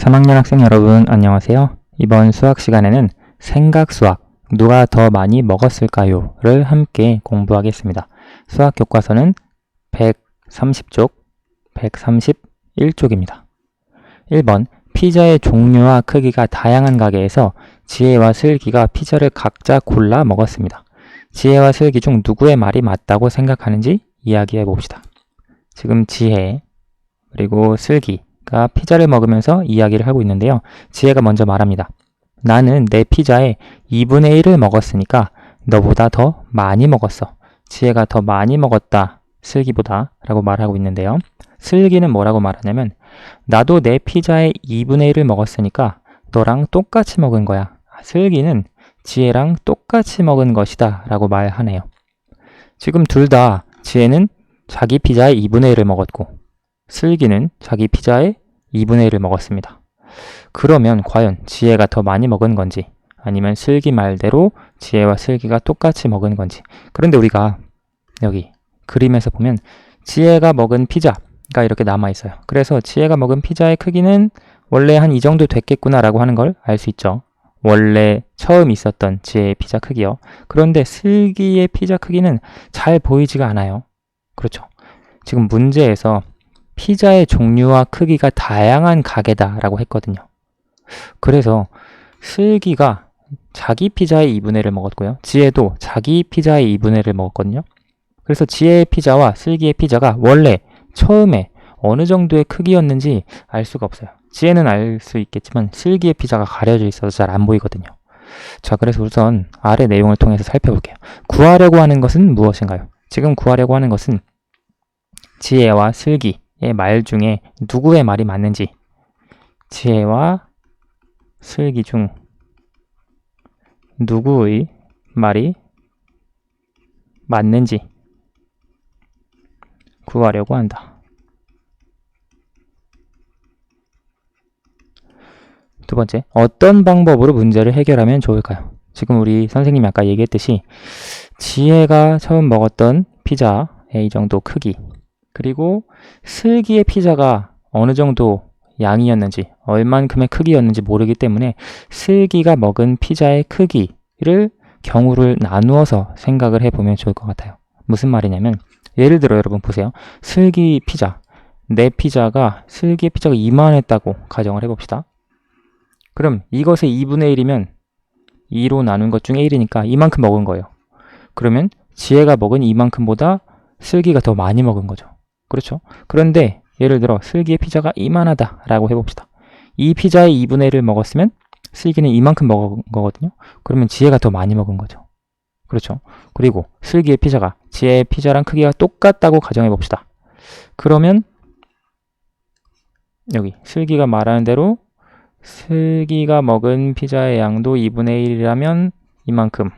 3학년 학생 여러분 안녕하세요. 이번 수학 시간에는 생각수학 누가 더 많이 먹었을까요? 를 함께 공부하겠습니다. 수학 교과서는 130쪽, 131쪽입니다. 1번 피자의 종류와 크기가 다양한 가게에서 지혜와 슬기가 피자를 각자 골라 먹었습니다. 지혜와 슬기 중 누구의 말이 맞다고 생각하는지 이야기해 봅시다. 지금 지혜 그리고 슬기가 피자를 먹으면서 이야기를 하고 있는데요. 지혜가 먼저 말합니다. 나는 내 피자의 2분의 1을 먹었으니까 너보다 더 많이 먹었어. 지혜가 더 많이 먹었다. 슬기보다 라고 말하고 있는데요. 슬기는 뭐라고 말하냐면 나도 내 피자의 2분의 1을 먹었으니까 너랑 똑같이 먹은 거야. 슬기는 지혜랑 똑같이 먹은 것이다 라고 말하네요. 지금 둘 다 지혜는 자기 피자의 2분의 1을 먹었고 슬기는 자기 피자의 2분의 1을 먹었습니다. 그러면 과연 지혜가 더 많이 먹은 건지 아니면 슬기 말대로 지혜와 슬기가 똑같이 먹은 건지. 그런데 우리가 여기 그림에서 보면 지혜가 먹은 피자가 이렇게 남아있어요. 그래서 지혜가 먹은 피자의 크기는 원래 한 이 정도 됐겠구나 라고 하는 걸 알 수 있죠. 원래 처음 있었던 지혜의 피자 크기요. 그런데 슬기의 피자 크기는 잘 보이지가 않아요. 그렇죠. 지금 문제에서 피자의 종류와 크기가 다양한 가게다라고 했거든요. 그래서 슬기가 자기 피자의 2분의 1을 먹었고요. 지혜도 자기 피자의 2분의 1을 먹었거든요. 그래서 지혜의 피자와 슬기의 피자가 원래 처음에 어느 정도의 크기였는지 알 수가 없어요. 지혜는 알 수 있겠지만 슬기의 피자가 가려져 있어서 잘 안 보이거든요. 자, 그래서 우선 아래 내용을 통해서 살펴볼게요. 구하려고 하는 것은 무엇인가요? 지금 구하려고 하는 것은 지혜와 슬기의 말 중에 누구의 말이 맞는지, 지혜와 슬기 중 누구의 말이 맞는지 구하려고 한다. 두 번째, 어떤 방법으로 문제를 해결하면 좋을까요? 지금 우리 선생님이 아까 얘기했듯이 지혜가 처음 먹었던 피자의 이 정도 크기, 그리고 슬기의 피자가 어느 정도 양이었는지, 얼만큼의 크기였는지 모르기 때문에 슬기가 먹은 피자의 크기를 경우를 나누어서 생각을 해보면 좋을 것 같아요. 무슨 말이냐면 예를 들어 여러분 보세요. 슬기 피자, 내 피자가 슬기의 피자가 이만했다고 가정을 해봅시다. 그럼 이것의 2분의 1이면 2로 나눈 것 중에 1이니까 이만큼 먹은 거예요. 그러면 지혜가 먹은 이만큼보다 슬기가 더 많이 먹은 거죠. 그렇죠? 그런데 예를 들어 슬기의 피자가 이만하다라고 해봅시다. 이 피자의 2분의 1을 먹었으면 슬기는 이만큼 먹은 거거든요. 그러면 지혜가 더 많이 먹은 거죠. 그렇죠? 그리고 슬기의 피자가 지혜의 피자랑 크기가 똑같다고 가정해봅시다. 그러면 여기 슬기가 말하는 대로 슬기가 먹은 피자의 양도 2분의 1이라면 이만큼.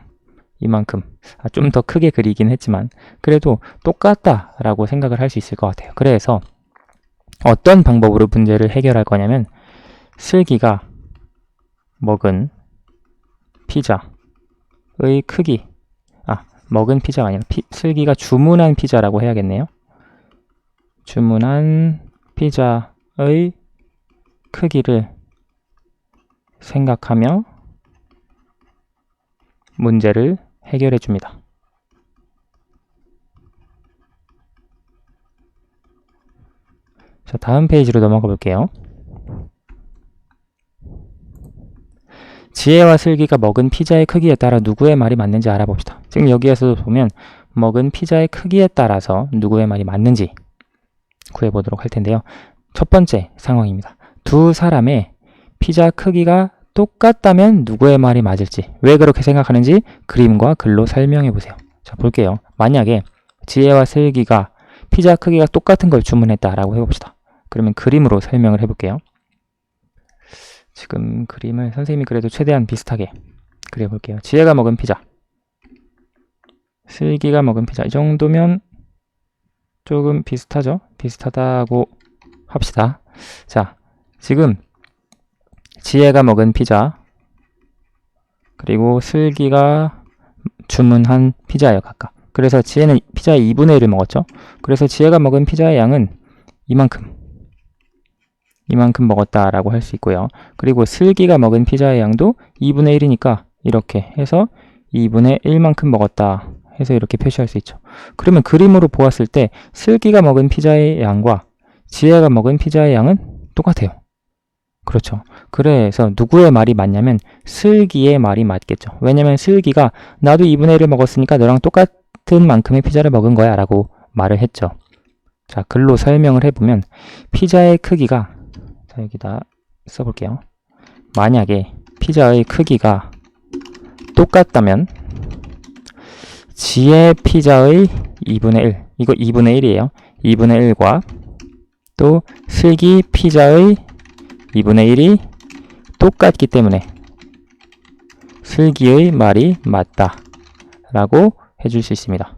좀 더 크게 그리긴 했지만 그래도 똑같다라고 생각을 할 수 있을 것 같아요. 그래서 어떤 방법으로 문제를 해결할 거냐면 슬기가 먹은 피자의 크기, 먹은 피자가 아니라 슬기가 주문한 피자라고 해야겠네요. 주문한 피자의 크기를 생각하며 문제를 해결해 줍니다. 자, 다음 페이지로 넘어가 볼게요. 지혜와 슬기가 먹은 피자의 크기에 따라 누구의 말이 맞는지 알아봅시다. 지금 여기에서 보면 먹은 피자의 크기에 따라서 누구의 말이 맞는지 구해보도록 할 텐데요. 첫 번째 상황입니다. 두 사람의 피자 크기가 똑같다면 누구의 말이 맞을지, 왜 그렇게 생각하는지 그림과 글로 설명해 보세요. 자, 볼게요. 만약에 지혜와 슬기가 피자 크기가 똑같은 걸 주문했다라고 해봅시다. 그러면 그림으로 설명을 해볼게요. 지금 그림을 선생님이 그래도 최대한 비슷하게 그려볼게요. 지혜가 먹은 피자, 슬기가 먹은 피자, 이 정도면 조금 비슷하죠? 비슷하다고 합시다. 자, 지금 지혜가 먹은 피자 그리고 슬기가 주문한 피자예요. 각각. 그래서 지혜는 피자의 2분의 1을 먹었죠. 그래서 지혜가 먹은 피자의 양은 이만큼. 이만큼 먹었다라고 할 수 있고요. 그리고 슬기가 먹은 피자의 양도 2분의 1이니까 이렇게 해서 2분의 1만큼 먹었다 해서 이렇게 표시할 수 있죠. 그러면 그림으로 보았을 때 슬기가 먹은 피자의 양과 지혜가 먹은 피자의 양은 똑같아요. 그렇죠. 그래서 누구의 말이 맞냐면 슬기의 말이 맞겠죠. 왜냐면 슬기가 나도 2분의 1을 먹었으니까 너랑 똑같은 만큼의 피자를 먹은 거야 라고 말을 했죠. 자, 글로 설명을 해보면 피자의 크기가, 자, 여기다 써볼게요. 만약에 피자의 크기가 똑같다면 지혜 피자의 2분의 1, 이거 2분의 1이에요. 2분의 1과 또 슬기 피자의 2분의 1이 똑같기 때문에 슬기의 말이 맞다 라고 해줄 수 있습니다.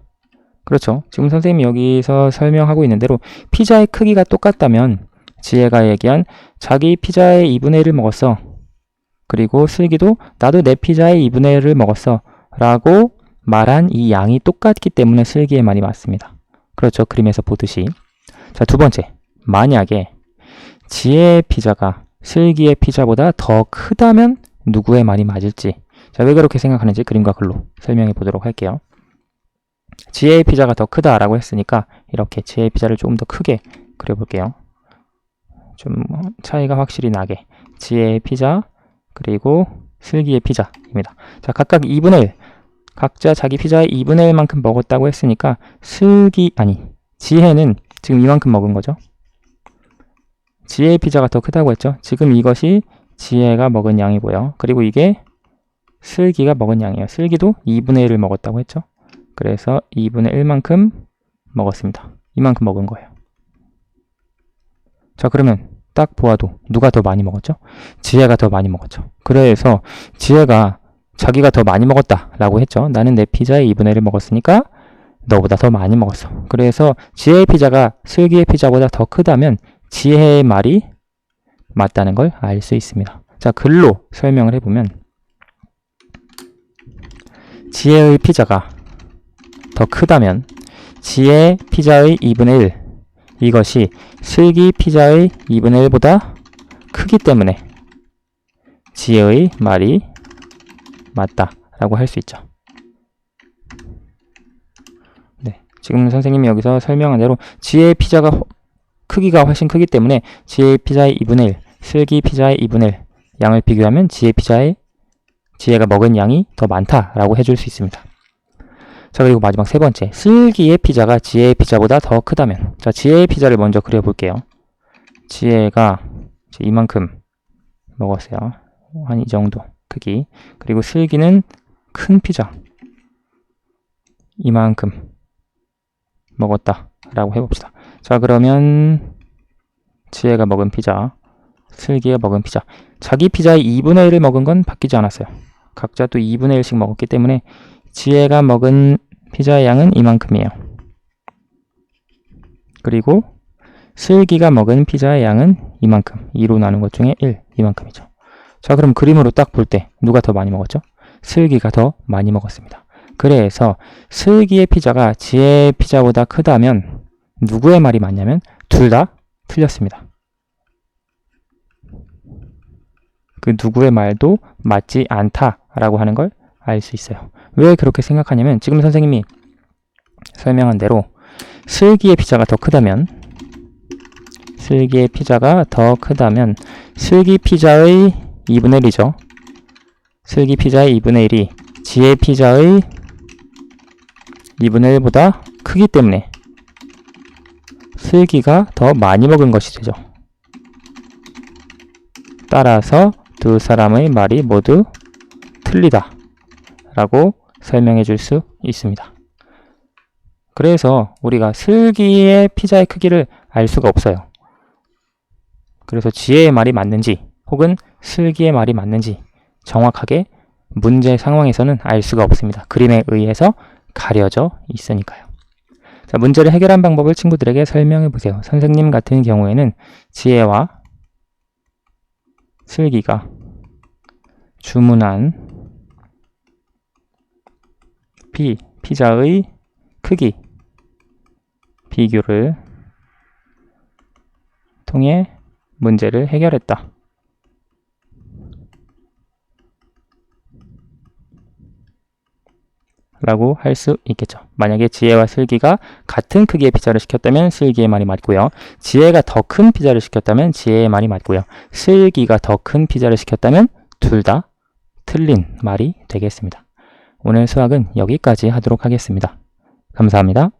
그렇죠. 지금 선생님이 여기서 설명하고 있는 대로 피자의 크기가 똑같다면 지혜가 얘기한 자기 피자의 2분의 1을 먹었어. 그리고 슬기도 나도 내 피자의 2분의 1을 먹었어 라고 말한 이 양이 똑같기 때문에 슬기의 말이 맞습니다. 그렇죠. 그림에서 보듯이. 자, 두 번째. 만약에 지혜의 피자가 슬기의 피자보다 더 크다면 누구의 말이 맞을지. 자, 왜 그렇게 생각하는지 그림과 글로 설명해 보도록 할게요. 지혜의 피자가 더 크다라고 했으니까 이렇게 지혜의 피자를 조금 더 크게 그려볼게요. 좀 차이가 확실히 나게. 지혜의 피자 그리고 슬기의 피자입니다. 자, 각각 2분의 1. 각자 자기 피자의 2분의 1만큼 먹었다고 했으니까 지혜는 지금 이만큼 먹은 거죠. 지혜의 피자가 더 크다고 했죠. 지금 이것이 지혜가 먹은 양이고요. 그리고 이게 슬기가 먹은 양이에요. 슬기도 2분의 1을 먹었다고 했죠. 그래서 2분의 1만큼 먹었습니다. 이만큼 먹은 거예요. 자, 그러면 딱 보아도 누가 더 많이 먹었죠? 지혜가 더 많이 먹었죠. 그래서 지혜가 자기가 더 많이 먹었다 라고 했죠. 나는 내 피자의 2분의 1을 먹었으니까 너보다 더 많이 먹었어. 그래서 지혜의 피자가 슬기의 피자보다 더 크다면 지혜의 말이 맞다는 걸 알 수 있습니다. 자, 글로 설명을 해보면 지혜의 피자가 더 크다면 지혜 피자의 2분의 1, 이것이 슬기 피자의 2분의 1보다 크기 때문에 지혜의 말이 맞다라고 할 수 있죠. 네, 지금 선생님이 여기서 설명한 대로 지혜의 피자가 크기가 훨씬 크기 때문에 지혜의 피자의 2분의 1, 슬기 피자의 2분의 1 양을 비교하면 지혜가 먹은 양이 더 많다라고 해줄 수 있습니다. 자, 그리고 마지막 세 번째, 슬기의 피자가 지혜의 피자보다 더 크다면. 자, 지혜의 피자를 먼저 그려볼게요. 지혜가 이만큼 먹었어요. 한 이 정도 크기. 그리고 슬기는 큰 피자 이만큼 먹었다라고 해봅시다. 자, 그러면 지혜가 먹은 피자, 슬기가 먹은 피자, 자기 피자의 2분의 1을 먹은 건 바뀌지 않았어요. 각자 또 2분의 1씩 먹었기 때문에 지혜가 먹은 피자의 양은 이만큼이에요. 그리고 슬기가 먹은 피자의 양은 이만큼. 2로 나눈 것 중에 1, 이만큼이죠. 자, 그럼 그림으로 딱 볼 때 누가 더 많이 먹었죠? 슬기가 더 많이 먹었습니다. 그래서 슬기의 피자가 지혜의 피자보다 크다면 누구의 말이 맞냐면 둘 다 틀렸습니다. 그 누구의 말도 맞지 않다라고 하는 걸 알 수 있어요. 왜 그렇게 생각하냐면 지금 선생님이 설명한 대로 슬기의 피자가 더 크다면 슬기 피자의 2분의 1이죠. 슬기 피자의 2분의 1이 지혜 피자의 2분의 1보다 크기 때문에 슬기가 더 많이 먹은 것이 되죠. 따라서 두 사람의 말이 모두 틀리다 라고 설명해 줄 수 있습니다. 그래서 우리가 슬기의 피자의 크기를 알 수가 없어요. 그래서 지혜의 말이 맞는지 혹은 슬기의 말이 맞는지 정확하게 문제 상황에서는 알 수가 없습니다. 그림에 의해서 가려져 있으니까요. 자, 문제를 해결한 방법을 친구들에게 설명해 보세요. 선생님 같은 경우에는 지혜와 슬기가 주문한 피자의 크기 비교를 통해 문제를 해결했다 라고 할 수 있겠죠. 만약에 지혜와 슬기가 같은 크기의 피자를 시켰다면 슬기의 말이 맞고요. 지혜가 더 큰 피자를 시켰다면 지혜의 말이 맞고요. 슬기가 더 큰 피자를 시켰다면 둘 다 틀린 말이 되겠습니다. 오늘 수학은 여기까지 하도록 하겠습니다. 감사합니다.